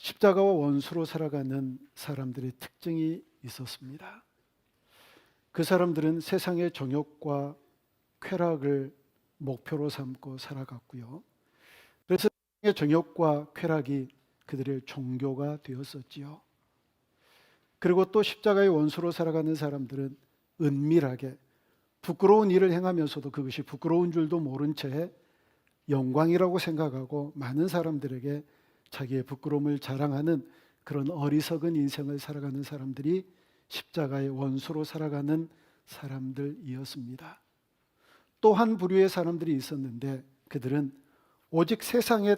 십자가와 원수로 살아가는 사람들의 특징이 있었습니다. 그 사람들은 세상의 정욕과 쾌락을 목표로 삼고 살아갔고요. 그래서 세상의 정욕과 쾌락이 그들의 종교가 되었었지요. 그리고 또 십자가의 원수로 살아가는 사람들은 은밀하게 부끄러운 일을 행하면서도 그것이 부끄러운 줄도 모른 채 영광이라고 생각하고 많은 사람들에게 자기의 부끄러움을 자랑하는 그런 어리석은 인생을 살아가는 사람들이 십자가의 원수로 살아가는 사람들이었습니다. 또 한 부류의 사람들이 있었는데 그들은 오직 세상의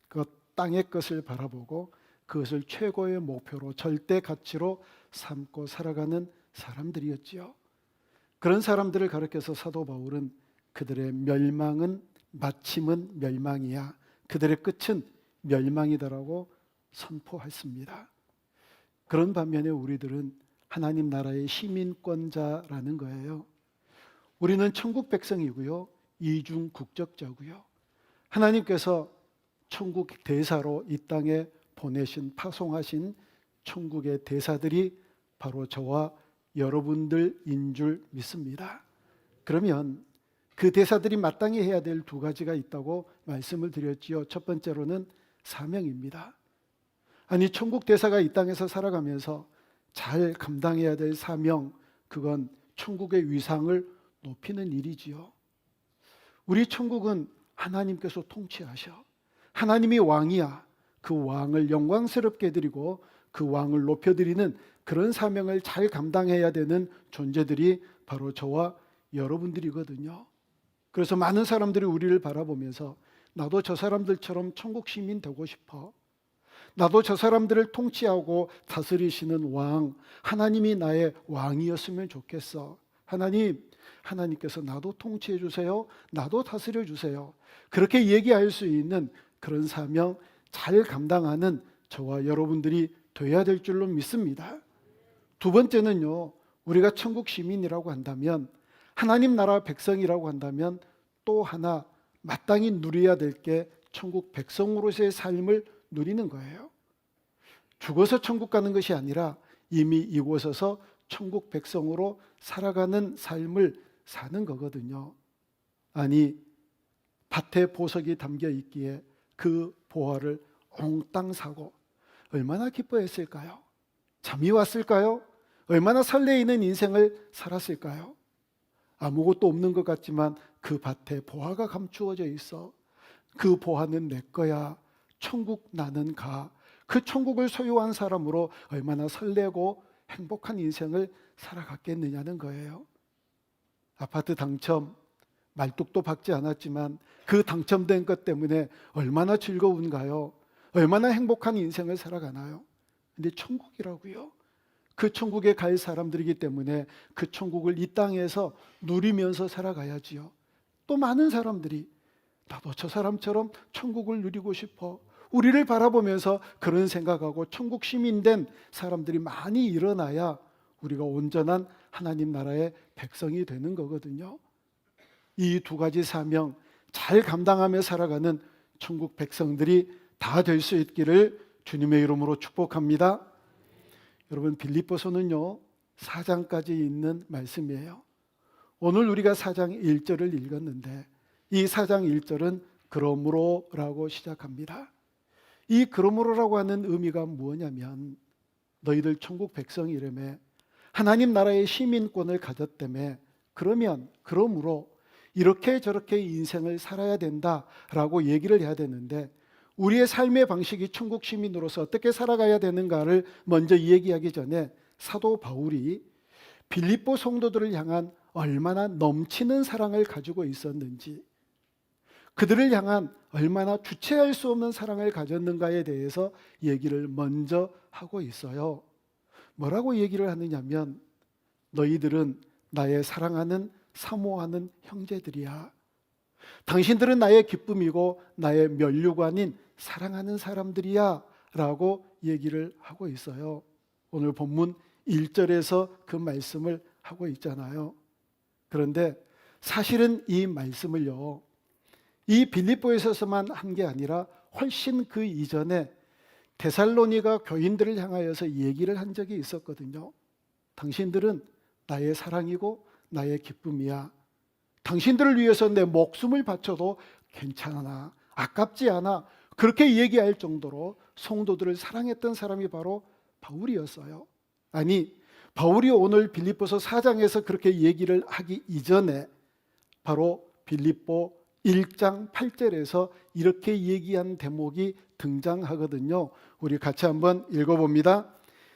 것, 땅의 것을 바라보고 그것을 최고의 목표로 절대 가치로 삼고 살아가는 사람들이었지요. 그런 사람들을 가리켜서 사도 바울은 그들의 멸망은 마침은 멸망이야, 그들의 끝은 멸망이다라고 선포했습니다. 그런 반면에 우리들은 하나님 나라의 시민권자라는 거예요. 우리는 천국 백성이고요, 이중 국적자고요. 하나님께서 천국 대사로 이 땅에 보내신, 파송하신 천국의 대사들이 바로 저와 여러분들인 줄 믿습니다. 그러면 그 대사들이 마땅히 해야 될 두 가지가 있다고 말씀을 드렸지요. 첫 번째로는 사명입니다. 아니, 천국 대사가 이 땅에서 살아가면서 잘 감당해야 될 사명, 그건 천국의 위상을 높이는 일이지요. 우리 천국은 하나님께서 통치하셔. 하나님이 왕이야. 그 왕을 영광스럽게 드리고 그 왕을 높여드리는 그런 사명을 잘 감당해야 되는 존재들이 바로 저와 여러분들이거든요. 그래서 많은 사람들이 우리를 바라보면서 나도 저 사람들처럼 천국 시민 되고 싶어. 나도 저 사람들을 통치하고 다스리시는 왕, 하나님이 나의 왕이었으면 좋겠어. 하나님께서 나도 통치해 주세요. 나도 다스려 주세요. 그렇게 얘기할 수 있는 그런 사명 잘 감당하는 저와 여러분들이 돼야 될 줄로 믿습니다. 두 번째는요, 우리가 천국 시민이라고 한다면, 하나님 나라 백성이라고 한다면 또 하나 마땅히 누려야 될 게 천국 백성으로서의 삶을 누리는 거예요. 죽어서 천국 가는 것이 아니라 이미 이곳에서 천국 백성으로 살아가는 삶을 사는 거거든요. 아니, 밭에 보석이 담겨 있기에 그 보화를 옹땅 사고 얼마나 기뻐했을까요? 잠이 왔을까요? 얼마나 설레이는 인생을 살았을까요? 아무것도 없는 것 같지만 그 밭에 보화가 감추어져 있어. 그 보화는 내 거야. 천국 나는 가. 그 천국을 소유한 사람으로 얼마나 설레고 행복한 인생을 살아갔겠느냐는 거예요. 아파트 당첨, 말뚝도 박지 않았지만 그 당첨된 것 때문에 얼마나 즐거운가요? 얼마나 행복한 인생을 살아가나요? 근데 천국이라고요? 그 천국에 갈 사람들이기 때문에 그 천국을 이 땅에서 누리면서 살아가야지요. 또 많은 사람들이 나도 저 사람처럼 천국을 누리고 싶어. 우리를 바라보면서 그런 생각하고 천국 시민된 사람들이 많이 일어나야 우리가 온전한 하나님 나라의 백성이 되는 거거든요. 이 두 가지 사명 잘 감당하며 살아가는 천국 백성들이 다 될 수 있기를 주님의 이름으로 축복합니다. 여러분, 빌립보서는요 4장까지 있는 말씀이에요. 오늘 우리가 4장 1절을 읽었는데 이 4장 1절은 그러므로라고 시작합니다. 이 그러므로라고 하는 의미가 뭐냐면, 너희들 천국 백성이라며 하나님 나라의 시민권을 가졌다며, 그러므로 이렇게 저렇게 인생을 살아야 된다라고 얘기를 해야 되는데, 우리의 삶의 방식이 천국 시민으로서 어떻게 살아가야 되는가를 먼저 얘기하기 전에 사도 바울이 빌립보 성도들을 향한 얼마나 넘치는 사랑을 가지고 있었는지, 그들을 향한 얼마나 주체할 수 없는 사랑을 가졌는가에 대해서 얘기를 먼저 하고 있어요. 뭐라고 얘기를 하느냐면, 너희들은 나의 사랑하는 사모하는 형제들이야. 당신들은 나의 기쁨이고 나의 면류관인 사랑하는 사람들이야 라고 얘기를 하고 있어요. 오늘 본문 1절에서 그 말씀을 하고 있잖아요. 그런데 사실은 이 말씀을요, 이 빌립보에서만 한 게 아니라 훨씬 그 이전에 데살로니가 교인들을 향하여서 얘기를 한 적이 있었거든요. 당신들은 나의 사랑이고 나의 기쁨이야. 당신들을 위해서 내 목숨을 바쳐도 괜찮아. 아깝지 않아. 그렇게 얘기할 정도로 성도들을 사랑했던 사람이 바로 바울이었어요. 아니, 바울이 오늘 빌립보서 4장에서 그렇게 얘기를 하기 이전에 바로 빌립보 1장 8절에서 이렇게 얘기한 대목이 등장하거든요. 우리 같이 한번 읽어봅니다.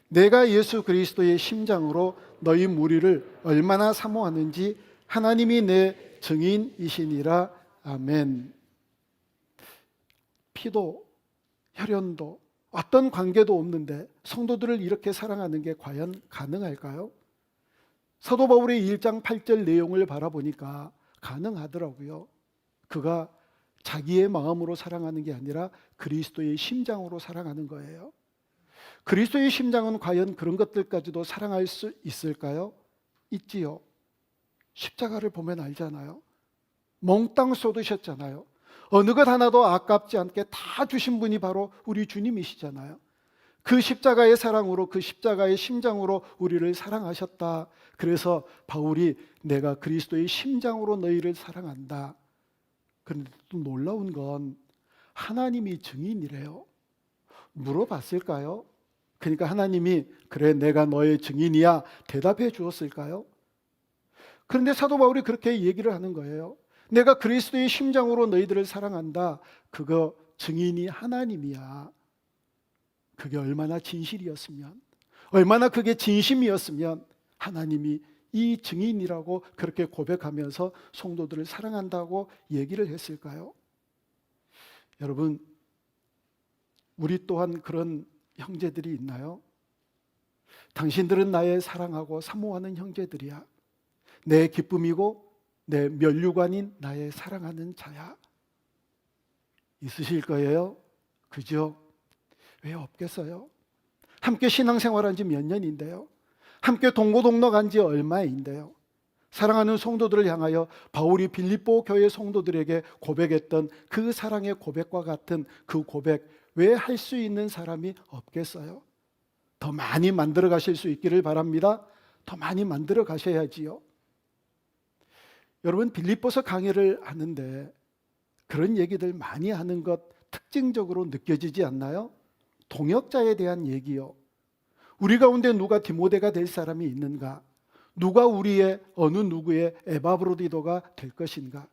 내가 예수 그리스도의 심장으로 너희 무리를 얼마나 사모하는지 하나님이 내 증인이시니라. 아멘. 피도 혈연도 어떤 관계도 없는데 성도들을 이렇게 사랑하는 게 과연 가능할까요? 사도 바울의 1장 8절 내용을 바라보니까 가능하더라고요. 그가 자기의 마음으로 사랑하는 게 아니라 그리스도의 심장으로 사랑하는 거예요. 그리스도의 심장은 과연 그런 것들까지도 사랑할 수 있을까요? 있지요. 십자가를 보면 알잖아요. 몽땅 쏟으셨잖아요. 어느 것 하나도 아깝지 않게 다 주신 분이 바로 우리 주님이시잖아요. 그 십자가의 사랑으로, 그 십자가의 심장으로 우리를 사랑하셨다. 그래서 바울이 내가 그리스도의 심장으로 너희를 사랑한다. 그런데 또 놀라운 건 하나님이 증인이래요. 물어봤을까요? 그러니까 하나님이 그래 내가 너의 증인이야 대답해 주었을까요? 그런데 사도 바울이 그렇게 얘기를 하는 거예요. 내가 그리스도의 심장으로 너희들을 사랑한다. 그거 증인이 하나님이야. 그게 얼마나 진실이었으면, 얼마나 그게 진심이었으면 하나님이 이 증인이라고 그렇게 고백하면서 성도들을 사랑한다고 얘기를 했을까요? 여러분, 우리 또한 그런 형제들이 있나요? 당신들은 나의 사랑하고 사모하는 형제들이야. 내 기쁨이고 내 면류관인 나의 사랑하는 자야. 있으실 거예요? 그죠? 왜 없겠어요? 함께 신앙생활한 지 몇 년인데요. 함께 동고동락 한 지 얼마인데요. 사랑하는 성도들을 향하여 바울이 빌립보 교회 성도들에게 고백했던 그 사랑의 고백과 같은 그 고백 왜 할 수 있는 사람이 없겠어요? 더 많이 만들어 가실 수 있기를 바랍니다. 더 많이 만들어 가셔야지요. 여러분, 빌립보서 강해를 하는데 그런 얘기들 많이 하는 것 특징적으로 느껴지지 않나요? 동역자에 대한 얘기요. 우리 가운데 누가 디모데가 될 사람이 있는가? 누가 우리의 어느 누구의 에바브로디도가 될 것인가?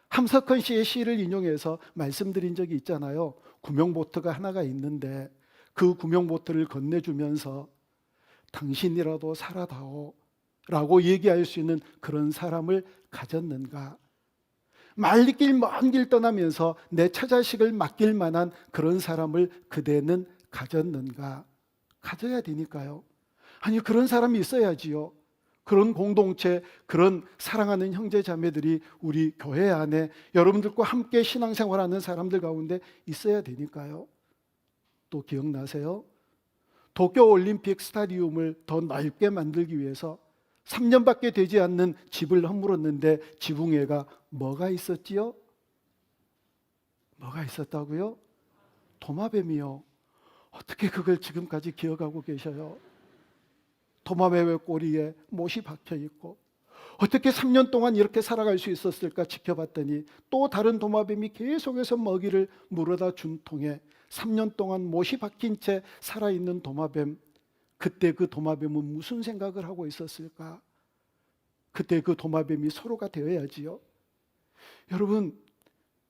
함석헌 씨의 시를 인용해서 말씀드린 적이 있잖아요. 구명보트가 하나가 있는데 그 구명보트를 건네주면서 당신이라도 살아다오 라고 얘기할 수 있는 그런 사람을 가졌는가? 말리길 먼 길 떠나면서 내 처자식을 맡길 만한 그런 사람을 그대는 가졌는가? 가져야 되니까요. 아니, 그런 사람이 있어야지요. 그런 공동체, 그런 사랑하는 형제 자매들이 우리 교회 안에 여러분들과 함께 신앙생활하는 사람들 가운데 있어야 되니까요. 또 기억나세요? 도쿄올림픽 스타디움을 더 넓게 만들기 위해서 3년밖에 되지 않는 집을 허물었는데 지붕에가 뭐가 있었지요? 뭐가 있었다고요? 도마뱀이요. 어떻게 그걸 지금까지 기억하고 계셔요? 도마뱀의 꼬리에 못이 박혀 있고 어떻게 3년 동안 이렇게 살아갈 수 있었을까 지켜봤더니 또 다른 도마뱀이 계속해서 먹이를 물어다 준 통에 3년 동안 못이 박힌 채 살아있는 도마뱀, 그때 그 도마뱀은 무슨 생각을 하고 있었을까? 그때 그 도마뱀이 서로가 되어야지요. 여러분,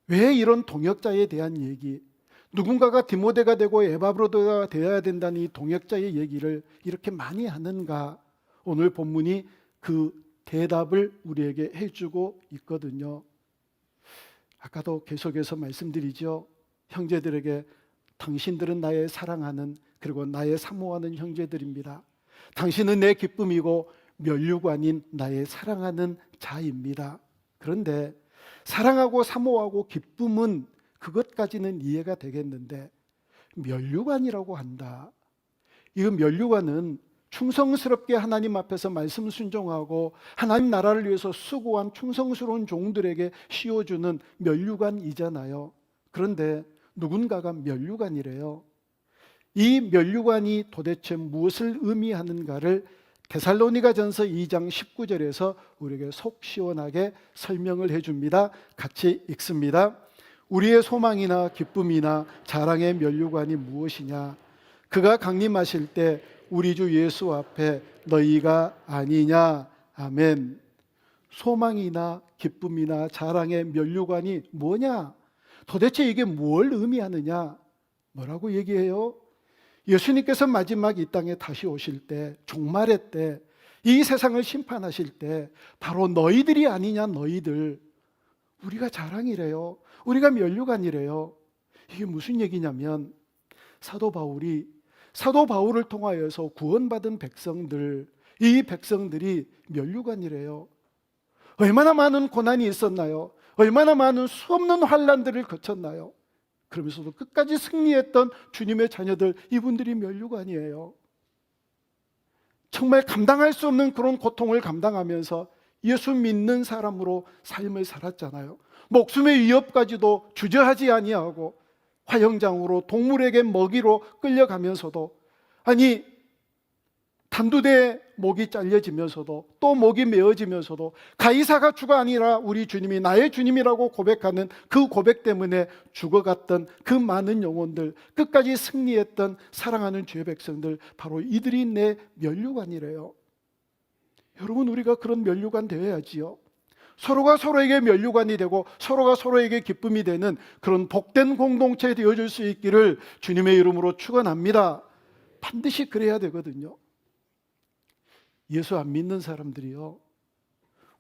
왜 이런 동역자에 대한 얘기, 누군가가 디모데가 되고 에바브로드가 되어야 된다는 이 동역자의 얘기를 이렇게 많이 하는가? 오늘 본문이 그 대답을 우리에게 해주고 있거든요. 아까도 계속해서 말씀드리죠. 형제들에게 당신들은 나의 사랑하는 그리고 나의 사모하는 형제들입니다. 당신은 내 기쁨이고 면류관인 나의 사랑하는 자입니다. 그런데 사랑하고 사모하고 기쁨은 그것까지는 이해가 되겠는데 면류관이라고 한다. 이 면류관은 충성스럽게 하나님 앞에서 말씀 순종하고 하나님 나라를 위해서 수고한 충성스러운 종들에게 씌워주는 면류관이잖아요. 그런데 누군가가 면류관이래요. 이 면류관이 도대체 무엇을 의미하는가를 데살로니가전서 2장 19절에서 우리에게 속 시원하게 설명을 해줍니다. 같이 읽습니다. 우리의 소망이나 기쁨이나 자랑의 면류관이 무엇이냐? 그가 강림하실 때 우리 주 예수 앞에 너희가 아니냐? 아멘. 소망이나 기쁨이나 자랑의 면류관이 뭐냐? 도대체 이게 뭘 의미하느냐? 뭐라고 얘기해요? 예수님께서 마지막 이 땅에 다시 오실 때, 종말의 때, 이 세상을 심판하실 때 바로 너희들이 아니냐, 너희들. 우리가 자랑이래요. 우리가 면류관이래요. 이게 무슨 얘기냐면 사도 바울을 통하여서 구원받은 백성들, 이 백성들이 면류관이래요. 얼마나 많은 고난이 있었나요? 얼마나 많은 수없는 환난들을 거쳤나요? 그러면서도 끝까지 승리했던 주님의 자녀들, 이분들이 면류관이에요. 정말 감당할 수 없는 그런 고통을 감당하면서 예수 믿는 사람으로 삶을 살았잖아요. 목숨의 위협까지도 주저하지 아니하고 화형장으로 동물에게 먹이로 끌려가면서도, 아니 단두대에 목이 잘려지면서도 또 목이 메어지면서도 가이사가 주가 아니라 우리 주님이 나의 주님이라고 고백하는 그 고백 때문에 죽어갔던 그 많은 영혼들, 끝까지 승리했던 사랑하는 주의 백성들, 바로 이들이 내 면류관이래요. 여러분, 우리가 그런 면류관 되어야지요. 서로가 서로에게 면류관이 되고 서로가 서로에게 기쁨이 되는 그런 복된 공동체 되어줄 수 있기를 주님의 이름으로 축원합니다. 반드시 그래야 되거든요. 예수 안 믿는 사람들이요,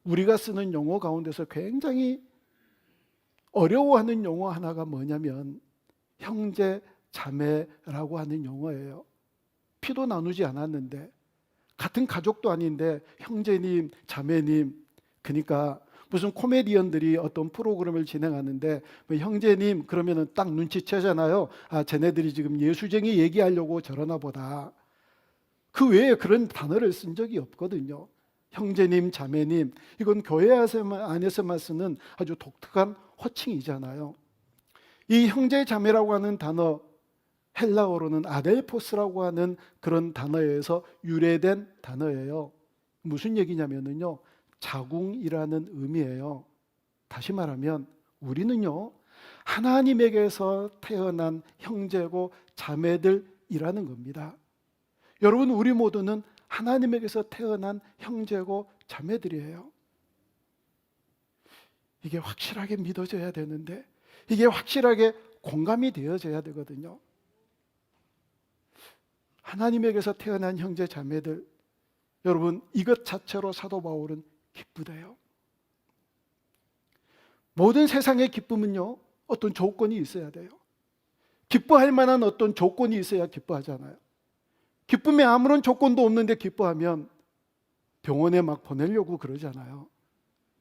우리가 쓰는 용어 가운데서 굉장히 어려워하는 용어 하나가 뭐냐면 형제 자매라고 하는 용어예요. 피도 나누지 않았는데, 같은 가족도 아닌데 형제님, 자매님. 그러니까 무슨 코미디언들이 어떤 프로그램을 진행하는데 뭐 형제님 그러면은 딱 눈치채잖아요. 아, 쟤네들이 지금 예수쟁이 얘기하려고 저러나 보다. 그 외에 그런 단어를 쓴 적이 없거든요. 형제님, 자매님, 이건 교회 안에서만 쓰는 아주 독특한 호칭이잖아요. 이 형제 자매라고 하는 단어, 헬라어로는 아델포스라고 하는 그런 단어에서 유래된 단어예요. 무슨 얘기냐면요, 자궁이라는 의미예요. 다시 말하면 우리는요, 하나님에게서 태어난 형제고 자매들이라는 겁니다. 여러분, 우리 모두는 하나님에게서 태어난 형제고 자매들이에요. 이게 확실하게 믿어져야 되는데, 이게 확실하게 공감이 되어져야 되거든요. 하나님에게서 태어난 형제 자매들, 여러분, 이것 자체로 사도 바울은 기쁘대요. 모든 세상의 기쁨은요, 어떤 조건이 있어야 돼요. 기뻐할 만한 어떤 조건이 있어야 기뻐하잖아요. 기쁨에 아무런 조건도 없는데 기뻐하면 병원에 막 보내려고 그러잖아요.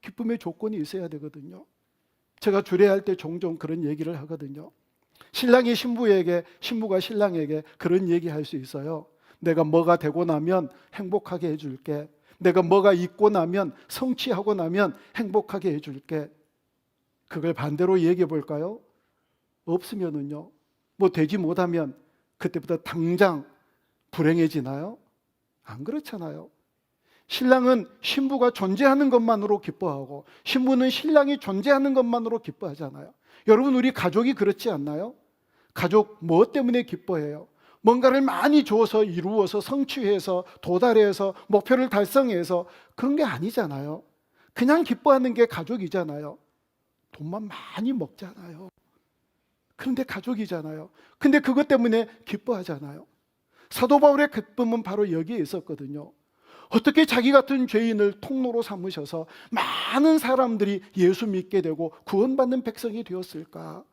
기쁨의 조건이 있어야 되거든요. 제가 주례할 때 종종 그런 얘기를 하거든요. 신랑이 신부에게, 신부가 신랑에게 그런 얘기할 수 있어요. 내가 뭐가 되고 나면 행복하게 해줄게. 내가 뭐가 있고 나면, 성취하고 나면 행복하게 해줄게. 그걸 반대로 얘기해 볼까요? 없으면은요, 뭐 되지 못하면 그때부터 당장 불행해지나요? 안 그렇잖아요. 신랑은 신부가 존재하는 것만으로 기뻐하고 신부는 신랑이 존재하는 것만으로 기뻐하잖아요. 여러분, 우리 가족이 그렇지 않나요? 가족 뭐 때문에 기뻐해요? 뭔가를 많이 줘서, 이루어서, 성취해서, 도달해서, 목표를 달성해서, 그런 게 아니잖아요. 그냥 기뻐하는 게 가족이잖아요. 돈만 많이 먹잖아요. 그런데 가족이잖아요. 근데 그것 때문에 기뻐하잖아요. 사도 바울의 기쁨은 바로 여기에 있었거든요. 어떻게 자기 같은 죄인을 통로로 삼으셔서 많은 사람들이 예수 믿게 되고 구원받는 백성이 되었을까?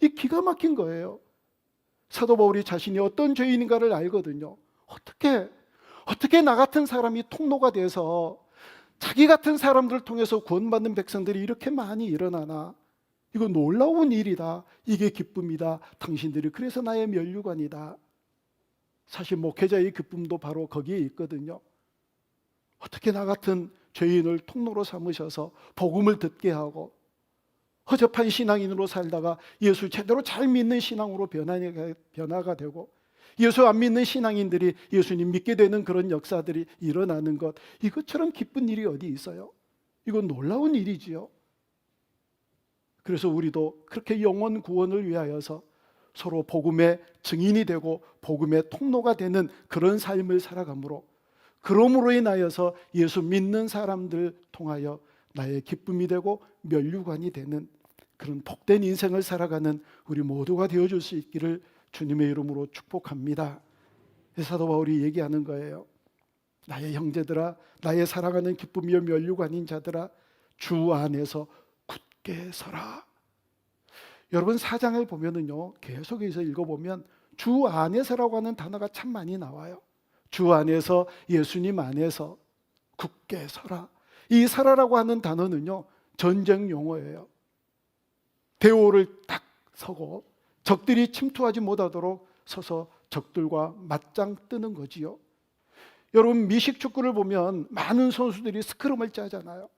이 기가 막힌 거예요. 사도 바울이 자신이 어떤 죄인인가를 알거든요. 어떻게 나 같은 사람이 통로가 돼서 자기 같은 사람들을 통해서 구원받는 백성들이 이렇게 많이 일어나나? 이거 놀라운 일이다. 이게 기쁨이다. 당신들이 그래서 나의 면류관이다. 사실 목회자의 기쁨도 바로 거기에 있거든요. 어떻게 나 같은 죄인을 통로로 삼으셔서 복음을 듣게 하고 허접한 신앙인으로 살다가 예수 제대로 잘 믿는 신앙으로 변화가 되고 예수 안 믿는 신앙인들이 예수님 믿게 되는 그런 역사들이 일어나는 것, 이것처럼 기쁜 일이 어디 있어요? 이건 놀라운 일이지요. 그래서 우리도 그렇게 영혼 구원을 위하여서 서로 복음의 증인이 되고 복음의 통로가 되는 그런 삶을 살아가므로, 그러므로 인하여서 예수 믿는 사람들 통하여 나의 기쁨이 되고 면류관이 되는 그런 복된 인생을 살아가는 우리 모두가 되어줄 수 있기를 주님의 이름으로 축복합니다. 사도 바울이 얘기하는 거예요. 나의 형제들아, 나의 사랑하는 기쁨이여 면류관인 자들아, 주 안에서 굳게 서라. 여러분 4장을 보면은요, 계속해서 읽어보면 주 안에서라고 하는 단어가 참 많이 나와요. 주 안에서, 예수님 안에서 굳게 서라. 이 서라라고 하는 단어는요, 전쟁 용어예요. 대오를 딱 서고 적들이 침투하지 못하도록 서서 적들과 맞짱 뜨는 거지요. 여러분 미식축구를 보면 많은 선수들이 스크럼을 짜잖아요.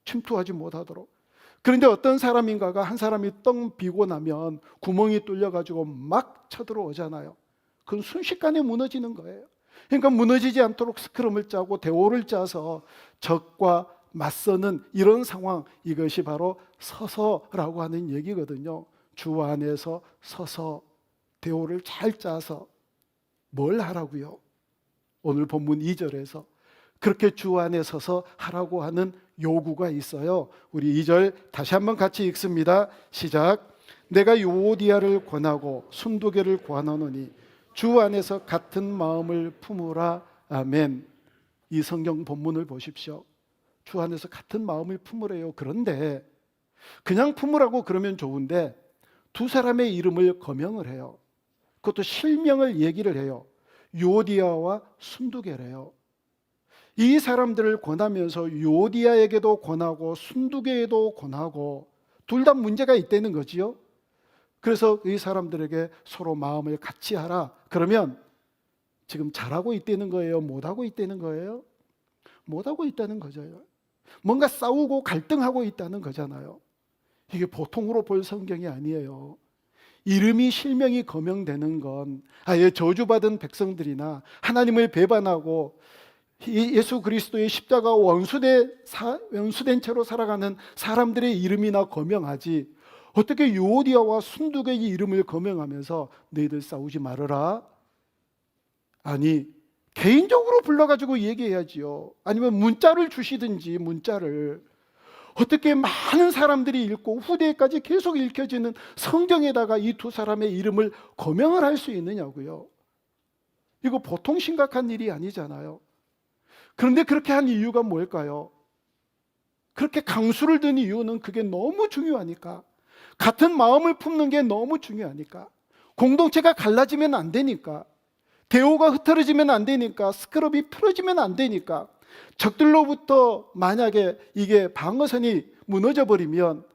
침투하지 못하도록. 그런데 어떤 사람인가가 한 사람이 떵 비고 나면 구멍이 뚫려가지고 막 쳐들어오잖아요. 그건 순식간에 무너지는 거예요. 그러니까 무너지지 않도록 스크럼을 짜고 대오를 짜서 적과 맞서는 이런 상황, 이것이 바로 서서라고 하는 얘기거든요. 주 안에서 서서 대오를 잘 짜서 뭘 하라고요? 오늘 본문 2절에서 그렇게 주 안에 서서 하라고 하는 요구가 있어요. 우리 2절 다시 한번 같이 읽습니다. 시작. 내가 유오디아를 권하고 순두개를 권하노니 주 안에서 같은 마음을 품으라. 아멘. 이 성경 본문을 보십시오. 주 안에서 같은 마음을 품으래요. 그런데 그냥 품으라고 그러면 좋은데 두 사람의 이름을 거명을 해요. 그것도 실명을 얘기를 해요. 유오디아와 순두개래요. 이 사람들을 권하면서 유오디아에게도 권하고 순두개에도 권하고 둘 다 문제가 있다는 거지요. 그래서 이 사람들에게 서로 마음을 같이 하라. 그러면 지금 잘하고 있다는 거예요? 못하고 있다는 거예요? 못하고 있다는 거죠. 뭔가 싸우고 갈등하고 있다는 거잖아요. 이게 보통으로 볼 성경이 아니에요. 이름이 실명이 거명되는 건 아예 저주받은 백성들이나 하나님을 배반하고 예수 그리스도의 십자가 원수된 채로 살아가는 사람들의 이름이나 거명하지, 어떻게 유오디아와 순두개의 이름을 거명하면서 너희들 싸우지 말아라? 아니, 개인적으로 불러가지고 얘기해야지요. 아니면 문자를 주시든지. 문자를 어떻게 많은 사람들이 읽고 후대까지 계속 읽혀지는 성경에다가 이 두 사람의 이름을 거명을 할 수 있느냐고요. 이거 보통 심각한 일이 아니잖아요. 그런데 그렇게 한 이유가 뭘까요? 그렇게 강수를 든 이유는 그게 너무 중요하니까, 같은 마음을 품는 게 너무 중요하니까, 공동체가 갈라지면 안 되니까, 대오가 흐트러지면 안 되니까, 스크럽이 풀어지면 안 되니까, 적들로부터 만약에 이게 방어선이 무너져 버리면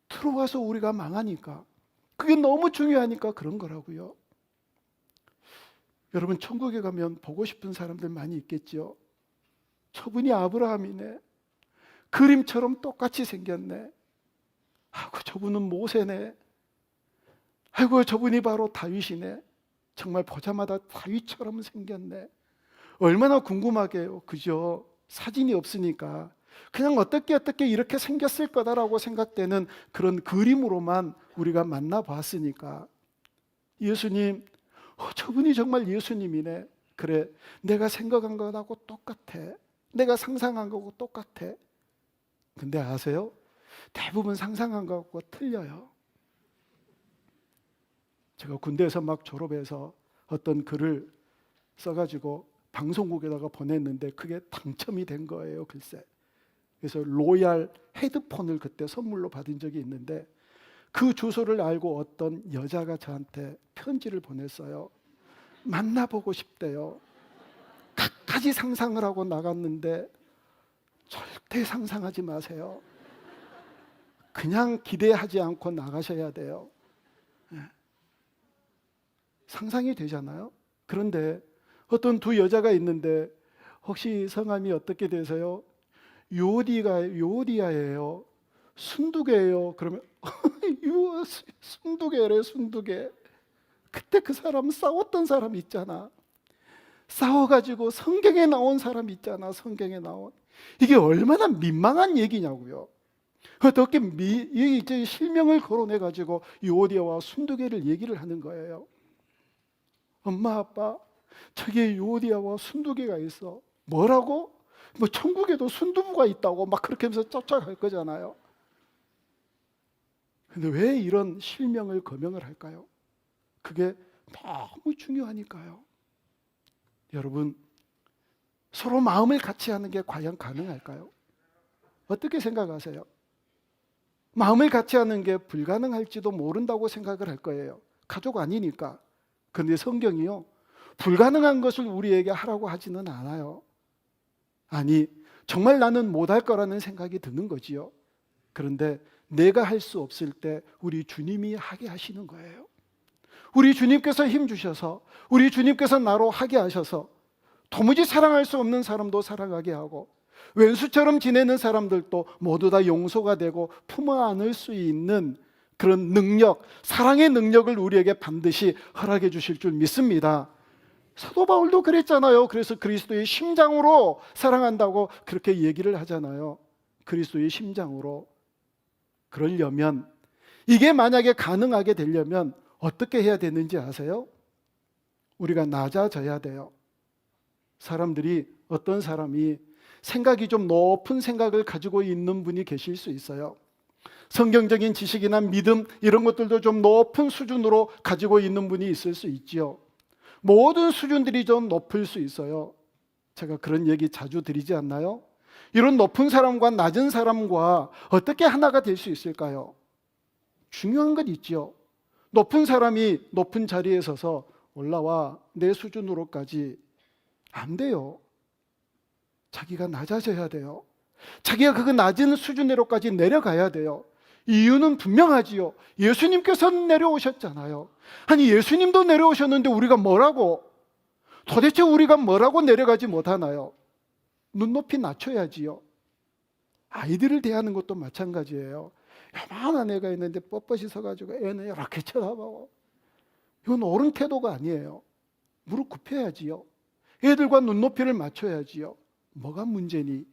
들어와서 우리가 망하니까, 그게 너무 중요하니까 그런 거라고요. 여러분 천국에 가면 보고 싶은 사람들 많이 있겠죠. 저분이 아브라함이네. 그림처럼 똑같이 생겼네. 아이고 저분은 모세네. 아이고 저분이 바로 다윗이네. 정말 보자마다 다윗처럼 생겼네. 얼마나 궁금하게요. 그죠? 사진이 없으니까 그냥 어떻게 이렇게 생겼을 거다라고 생각되는 그런 그림으로만 우리가 만나봤으니까, 예수님, 저분이 정말 예수님이네. 그래, 내가 생각한 것하고 똑같아. 내가 상상한 것하고 똑같아. 근데 아세요? 대부분 상상한 것하고 틀려요. 제가 군대에서 막 졸업해서 어떤 글을 써가지고 방송국에다가 보냈는데 그게 당첨이 된 거예요. 글쎄. 그래서 로얄 헤드폰을 그때 선물로 받은 적이 있는데, 그 주소를 알고 어떤 여자가 저한테 편지를 보냈어요. 만나보고 싶대요. 갖가지 상상을 하고 나갔는데 절대 상상하지 마세요. 그냥 기대하지 않고 나가셔야 돼요. 상상이 되잖아요. 그런데 어떤 두 여자가 있는데 혹시 성함이 어떻게 되세요? 요디아예요. 순두개예요. 그러면 순두개래, 순두개. 그때 그 사람 싸웠던 사람 있잖아. 싸워가지고 성경에 나온 사람 있잖아. 성경에 나온. 이게 얼마나 민망한 얘기냐고요. 어떻게 이제 실명을 거론해가지고 요디아와 순두개를 얘기를 하는 거예요. 엄마 아빠 저기에 요디아와 순두개가 있어. 뭐라고? 뭐 천국에도 순두부가 있다고 막 그렇게 하면서 쫓아갈 거잖아요. 근데 왜 이런 실명을 거명을 할까요? 그게 너무 중요하니까요. 여러분, 서로 마음을 같이 하는 게 과연 가능할까요? 어떻게 생각하세요? 마음을 같이 하는 게 불가능할지도 모른다고 생각을 할 거예요. 가족 아니니까. 그런데 성경이요, 불가능한 것을 우리에게 하라고 하지는 않아요. 아니, 정말 나는 못할 거라는 생각이 드는 거지요. 그런데 내가 할 수 없을 때 우리 주님이 하게 하시는 거예요. 우리 주님께서 힘 주셔서, 우리 주님께서 나로 하게 하셔서 도무지 사랑할 수 없는 사람도 사랑하게 하고, 왼수처럼 지내는 사람들도 모두 다 용서가 되고 품어 안을 수 있는 그런 능력, 사랑의 능력을 우리에게 반드시 허락해 주실 줄 믿습니다. 사도 바울도 그랬잖아요. 그래서 그리스도의 심장으로 사랑한다고 그렇게 얘기를 하잖아요. 그리스도의 심장으로. 그러려면, 이게 만약에 가능하게 되려면 어떻게 해야 되는지 아세요? 우리가 낮아져야 돼요. 사람들이, 어떤 사람이 생각이 좀 높은 생각을 가지고 있는 분이 계실 수 있어요. 성경적인 지식이나 믿음 이런 것들도 좀 높은 수준으로 가지고 있는 분이 있을 수 있지요. 모든 수준들이 좀 높을 수 있어요. 제가 그런 얘기 자주 드리지 않나요? 이런 높은 사람과 낮은 사람과 어떻게 하나가 될 수 있을까요? 중요한 건 있죠. 높은 사람이 높은 자리에 서서 올라와 내 수준으로까지 안 돼요. 자기가 낮아져야 돼요. 자기가 그 낮은 수준으로까지 내려가야 돼요. 이유는 분명하지요. 예수님께서 내려오셨잖아요. 아니, 예수님도 내려오셨는데 우리가 뭐라고? 도대체 우리가 뭐라고 내려가지 못하나요? 눈높이 낮춰야지요. 아이들을 대하는 것도 마찬가지예요. 요만한 애가 있는데 뻣뻣이 서가지고 애는 이렇게 쳐다보고, 이건 옳은 태도가 아니에요. 무릎 굽혀야지요. 애들과 눈높이를 맞춰야지요. 뭐가 문제니?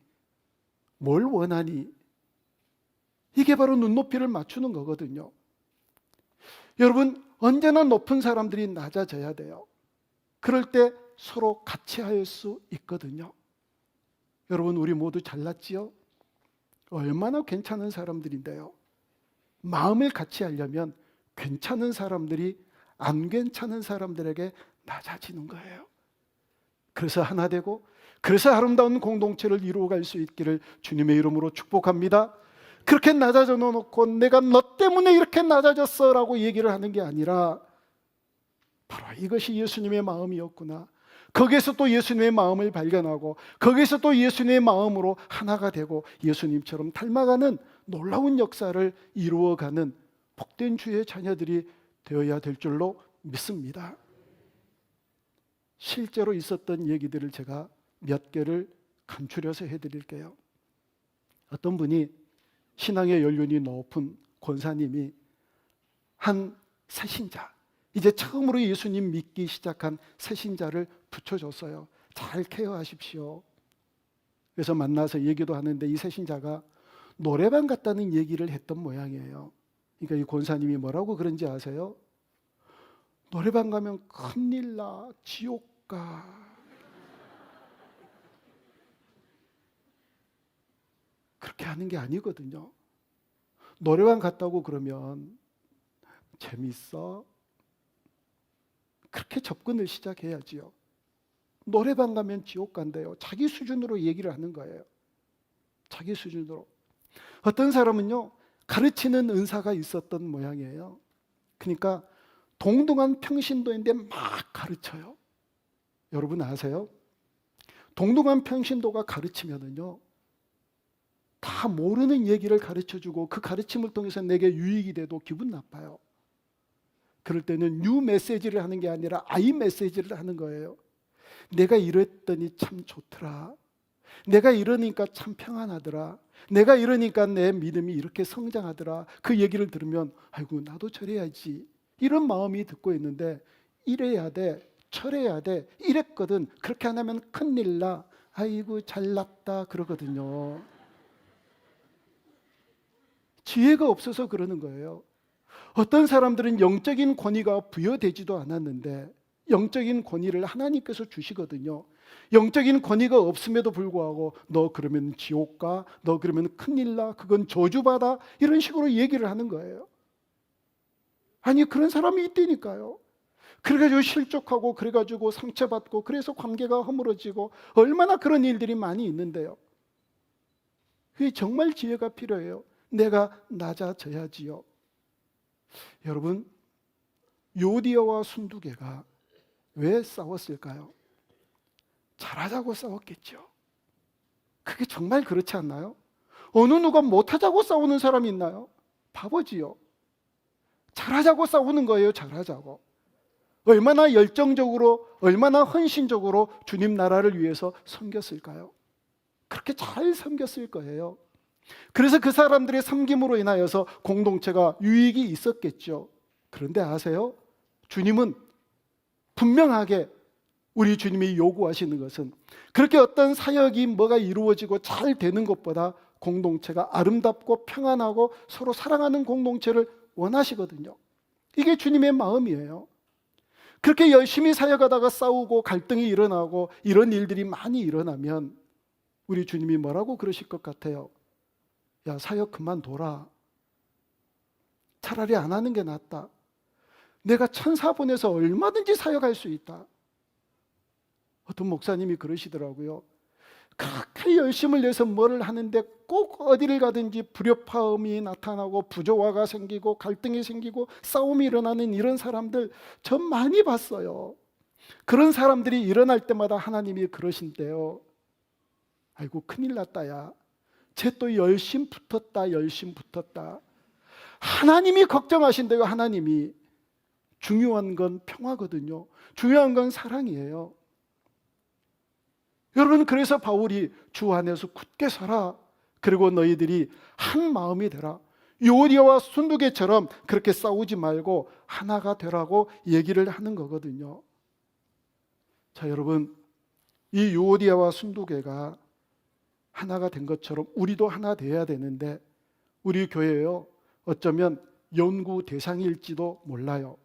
뭘 원하니? 이게 바로 눈높이를 맞추는 거거든요. 여러분, 언제나 높은 사람들이 낮아져야 돼요. 그럴 때 서로 같이 할 수 있거든요. 여러분, 우리 모두 잘났지요? 얼마나 괜찮은 사람들인데요. 마음을 같이 하려면 괜찮은 사람들이 안 괜찮은 사람들에게 낮아지는 거예요. 그래서 하나 되고, 그래서 아름다운 공동체를 이루어갈 수 있기를 주님의 이름으로 축복합니다. 그렇게 낮아져 놓고 내가 너 때문에 이렇게 낮아졌어 라고 얘기를 하는 게 아니라, 바로 이것이 예수님의 마음이었구나, 거기에서 또 예수님의 마음을 발견하고 거기에서 또 예수님의 마음으로 하나가 되고 예수님처럼 닮아가는 놀라운 역사를 이루어가는 복된 주의 자녀들이 되어야 될 줄로 믿습니다. 실제로 있었던 얘기들을 제가 몇 개를 간추려서 해드릴게요. 어떤 분이, 신앙의 연륜이 높은 권사님이 한 새신자, 이제 처음으로 예수님 믿기 시작한 새신자를 붙여줬어요. 잘 케어하십시오. 그래서 만나서 얘기도 하는데 이 새신자가 노래방 갔다는 얘기를 했던 모양이에요. 그러니까 이 권사님이 뭐라고 그런지 아세요? 노래방 가면 큰일 나, 지옥 가. 그렇게 하는 게 아니거든요. 노래방 갔다고 그러면 재밌어? 그렇게 접근을 시작해야지요. 노래방 가면 지옥 간대요. 자기 수준으로 얘기를 하는 거예요. 자기 수준으로. 어떤 사람은요, 가르치는 은사가 있었던 모양이에요. 그러니까 동등한 평신도인데 막 가르쳐요. 여러분 아세요? 동등한 평신도가 가르치면은요, 다 모르는 얘기를 가르쳐주고 그 가르침을 통해서 내게 유익이 돼도 기분 나빠요. 그럴 때는 뉴 메시지를 하는 게 아니라 아이 메시지를 하는 거예요. 내가 이랬더니 참 좋더라. 내가 이러니까 참 평안하더라. 내가 이러니까 내 믿음이 이렇게 성장하더라. 그 얘기를 들으면 아이고 나도 저래야지. 이런 마음이 듣고 있는데 이래야 돼, 철해야 돼, 이랬거든. 그렇게 안 하면 큰일 나. 아이고 잘났다 그러거든요. 지혜가 없어서 그러는 거예요. 어떤 사람들은 영적인 권위가 부여되지도 않았는데 영적인 권위를 하나님께서 주시거든요. 영적인 권위가 없음에도 불구하고 너 그러면 지옥 가, 너 그러면 큰일 나, 그건 저주받아, 이런 식으로 얘기를 하는 거예요. 아니 그런 사람이 있다니까요. 그래가지고 실족하고 그래가지고 상처받고 그래서 관계가 허물어지고 얼마나 그런 일들이 많이 있는데요. 그게 정말 지혜가 필요해요. 내가 낮아져야지요. 여러분, 요디아와 순두개가 왜 싸웠을까요? 잘하자고 싸웠겠죠. 그게 정말 그렇지 않나요? 어느 누가 못하자고 싸우는 사람이 있나요? 바보지요. 잘하자고 싸우는 거예요. 잘하자고. 얼마나 열정적으로, 얼마나 헌신적으로 주님 나라를 위해서 섬겼을까요? 그렇게 잘 섬겼을 거예요. 그래서 그 사람들의 섬김으로 인하여서 공동체가 유익이 있었겠죠. 그런데 아세요? 주님은 분명하게 우리 주님이 요구하시는 것은 그렇게 어떤 사역이 뭐가 이루어지고 잘 되는 것보다 공동체가 아름답고 평안하고 서로 사랑하는 공동체를 원하시거든요. 이게 주님의 마음이에요. 그렇게 열심히 사역하다가 싸우고 갈등이 일어나고 이런 일들이 많이 일어나면 우리 주님이 뭐라고 그러실 것 같아요? 야, 사역 그만둬라. 차라리 안 하는 게 낫다. 내가 천사 보내서 얼마든지 사역할 수 있다. 어떤 목사님이 그러시더라고요. 그렇게 열심을 내서 뭐를 하는데 꼭 어디를 가든지 불협화음이 나타나고 부조화가 생기고 갈등이 생기고 싸움이 일어나는 이런 사람들 저 많이 봤어요. 그런 사람들이 일어날 때마다 하나님이 그러신대요. 아이고 큰일 났다 야. 쟤 또 열심 붙었다 열심 붙었다. 하나님이 걱정하신대요. 하나님이. 중요한 건 평화거든요. 중요한 건 사랑이에요. 여러분, 그래서 바울이 주 안에서 굳게 서라. 그리고 너희들이 한 마음이 되라. 요디아와 순두개처럼 그렇게 싸우지 말고 하나가 되라고 얘기를 하는 거거든요. 자, 여러분, 이 요디아와 순두개가 하나가 된 것처럼 우리도 하나 돼야 되는데 우리 교회요, 어쩌면 연구 대상일지도 몰라요.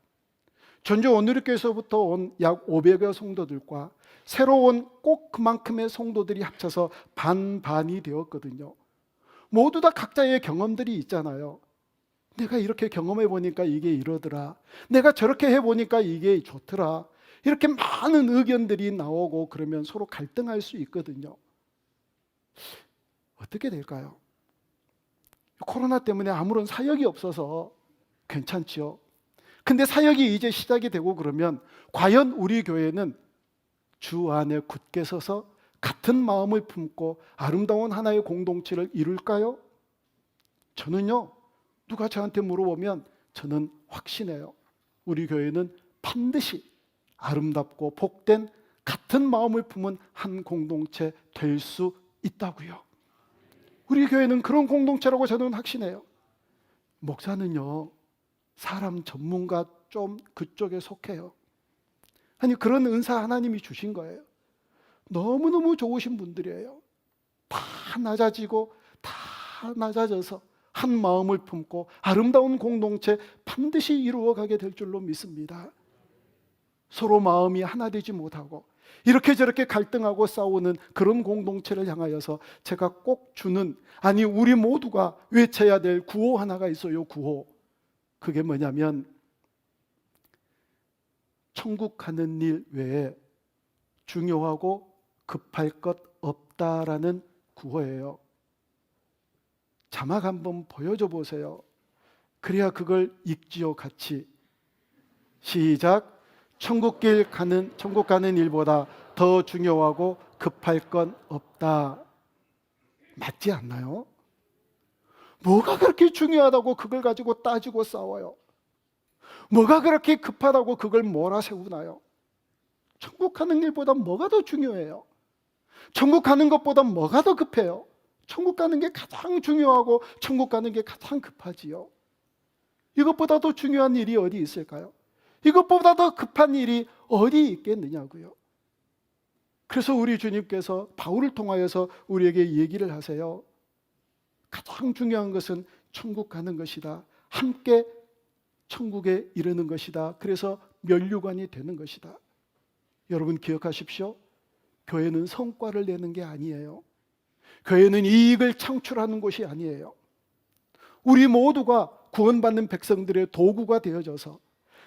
전주 온누리교회에서부터 온 약 500여 성도들과 새로 온 꼭 그만큼의 성도들이 합쳐서 반반이 되었거든요. 모두 다 각자의 경험들이 있잖아요. 내가 이렇게 경험해 보니까 이게 이러더라. 내가 저렇게 해 보니까 이게 좋더라. 이렇게 많은 의견들이 나오고 그러면 서로 갈등할 수 있거든요. 어떻게 될까요? 코로나 때문에 아무런 사역이 없어서 괜찮지요. 근데 사역이 이제 시작이 되고 그러면 과연 우리 교회는 주 안에 굳게 서서 같은 마음을 품고 아름다운 하나의 공동체를 이룰까요? 저는요, 누가 저한테 물어보면 저는 확신해요. 우리 교회는 반드시 아름답고 복된 같은 마음을 품은 한 공동체 될 수 있다고요. 우리 교회는 그런 공동체라고 저는 확신해요. 목사는요, 사람 전문가 좀 그쪽에 속해요. 아니 그런 은사 하나님이 주신 거예요. 너무너무 좋으신 분들이에요. 다 낮아지고 다 낮아져서 한 마음을 품고 아름다운 공동체 반드시 이루어가게 될 줄로 믿습니다. 서로 마음이 하나 되지 못하고 이렇게 저렇게 갈등하고 싸우는 그런 공동체를 향하여서 제가 꼭 주는, 아니 우리 모두가 외쳐야 될 구호 하나가 있어요. 구호. 그게 뭐냐면 천국 가는 일 외에 중요하고 급할 것 없다라는 구호예요. 자막 한번 보여줘 보세요. 그래야 그걸 읽지요 같이. 시작. 천국 가는 일보다 더 중요하고 급할 건 없다. 맞지 않나요? 뭐가 그렇게 중요하다고 그걸 가지고 따지고 싸워요? 뭐가 그렇게 급하다고 그걸 몰아세우나요? 천국 가는 일보다 뭐가 더 중요해요? 천국 가는 것보다 뭐가 더 급해요? 천국 가는 게 가장 중요하고 천국 가는 게 가장 급하지요. 이것보다 더 중요한 일이 어디 있을까요? 이것보다 더 급한 일이 어디 있겠느냐고요. 그래서 우리 주님께서 바울을 통하여서 우리에게 얘기를 하세요. 가장 중요한 것은 천국 가는 것이다. 함께 천국에 이르는 것이다. 그래서 면류관이 되는 것이다. 여러분 기억하십시오. 교회는 성과를 내는 게 아니에요. 교회는 이익을 창출하는 곳이 아니에요. 우리 모두가 구원받는 백성들의 도구가 되어져서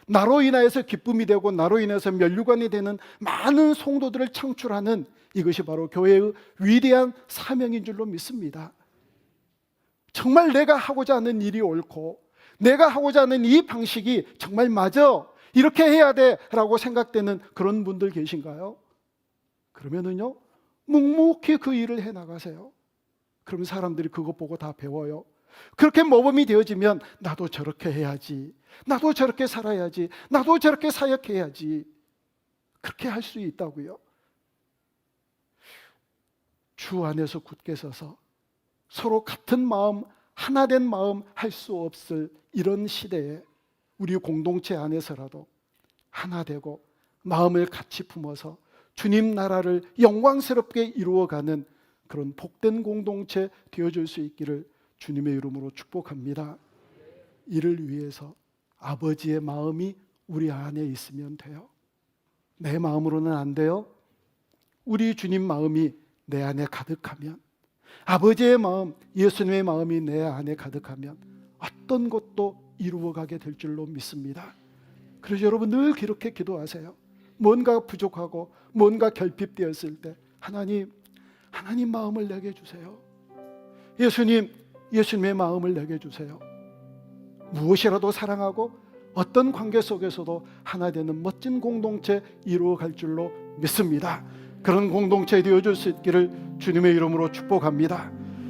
나로 인하여서 기쁨이 되고 나로 인해서 면류관이 되는 많은 성도들을 창출하는 이것이 바로 교회의 위대한 사명인 줄로 믿습니다. 정말 내가 하고자 하는 일이 옳고 내가 하고자 하는 이 방식이 정말 맞아, 이렇게 해야 돼 라고 생각되는 그런 분들 계신가요? 그러면은요, 묵묵히 그 일을 해나가세요. 그러면 사람들이 그거 보고 다 배워요. 그렇게 모범이 되어지면 나도 저렇게 해야지, 나도 저렇게 살아야지, 나도 저렇게 사역해야지, 그렇게 할 수 있다고요. 주 안에서 굳게 서서 서로 같은 마음, 하나된 마음 할 수 없을 이런 시대에 우리 공동체 안에서라도 하나 되고 마음을 같이 품어서 주님 나라를 영광스럽게 이루어가는 그런 복된 공동체 되어줄 수 있기를 주님의 이름으로 축복합니다. 이를 위해서 아버지의 마음이 우리 안에 있으면 돼요. 내 마음으로는 안 돼요. 우리 주님 마음이 내 안에 가득하면, 아버지의 마음, 예수님의 마음이 내 안에 가득하면 어떤 것도 이루어가게 될 줄로 믿습니다. 그래서 여러분 늘 그렇게 기도하세요. 뭔가 부족하고 뭔가 결핍되었을 때 하나님 마음을 내게 주세요. 예수님의 마음을 내게 주세요. 무엇이라도 사랑하고 어떤 관계 속에서도 하나 되는 멋진 공동체 이루어갈 줄로 믿습니다. 그런 공동체 되어줄 수 있기를 주님의 이름으로 축복합니다.